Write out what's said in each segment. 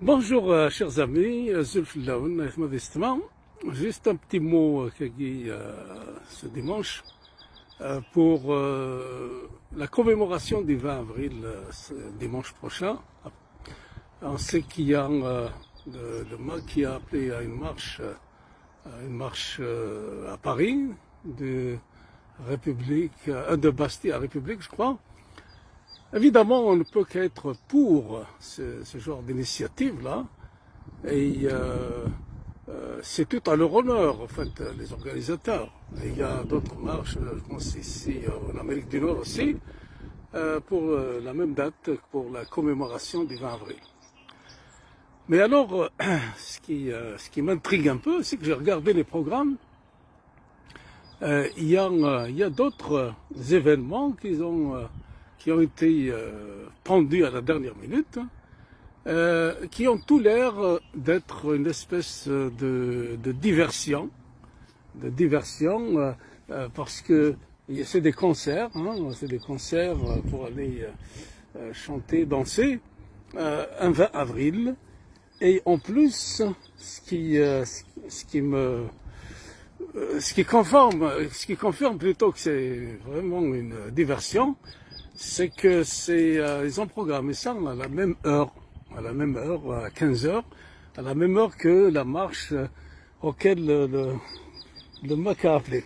Bonjour chers amis, Zulf Laoun, modestement. Juste un petit mot ce dimanche pour la commémoration du 20 avril, dimanche prochain. On sait qu'il y a le MAC qui a appelé à une marche à Paris, de Bastille à République, je crois. Évidemment, on ne peut qu'être pour ce genre d'initiative-là, et c'est tout à leur honneur, en fait, les organisateurs. Et il y a d'autres marches, je pense ici en Amérique du Nord aussi, pour la même date, pour la commémoration du 20 avril. Mais alors, ce qui m'intrigue un peu, c'est que j'ai regardé les programmes. Il y a d'autres événements qui ont été pendus à la dernière minute, qui ont tout l'air d'être une espèce de diversion, parce que c'est des concerts, c'est des concerts pour aller chanter, danser, un 20 avril, et en plus, ce qui confirme plutôt que c'est vraiment une diversion, c'est que ils ont programmé ça à la même heure, à 15 heures, à la même heure que la marche auquel le MAC a appelé.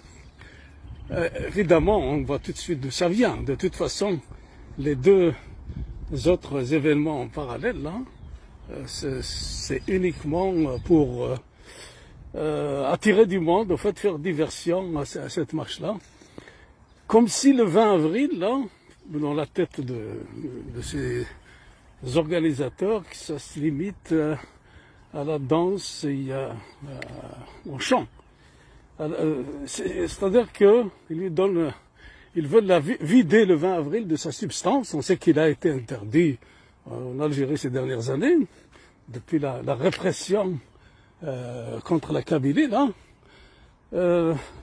Évidemment, on voit tout de suite d'où ça vient. De toute façon, les deux autres événements en parallèle, c'est uniquement pour attirer du monde, en fait, faire diversion à cette marche-là. Comme si le 20 avril, dans la tête de ces organisateurs, que ça se limite à la danse et au chant. C'est-à-dire qu'ils veulent vider le 20 avril de sa substance. On sait qu'il a été interdit en Algérie ces dernières années, depuis la répression contre la Kabylie.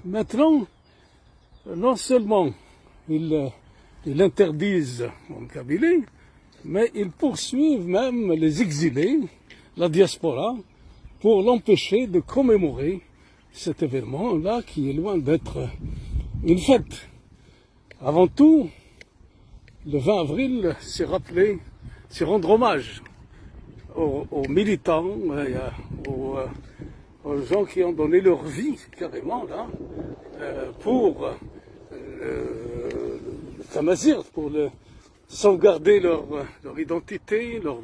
Maintenant, non seulement ils interdisent en Kabylie, mais ils poursuivent même les exilés, la diaspora, pour l'empêcher de commémorer cet événement-là qui est loin d'être une fête. Avant tout, le 20 avril, c'est rendre hommage aux militants, aux gens qui ont donné leur vie carrément pour pour sauvegarder leur identité, leur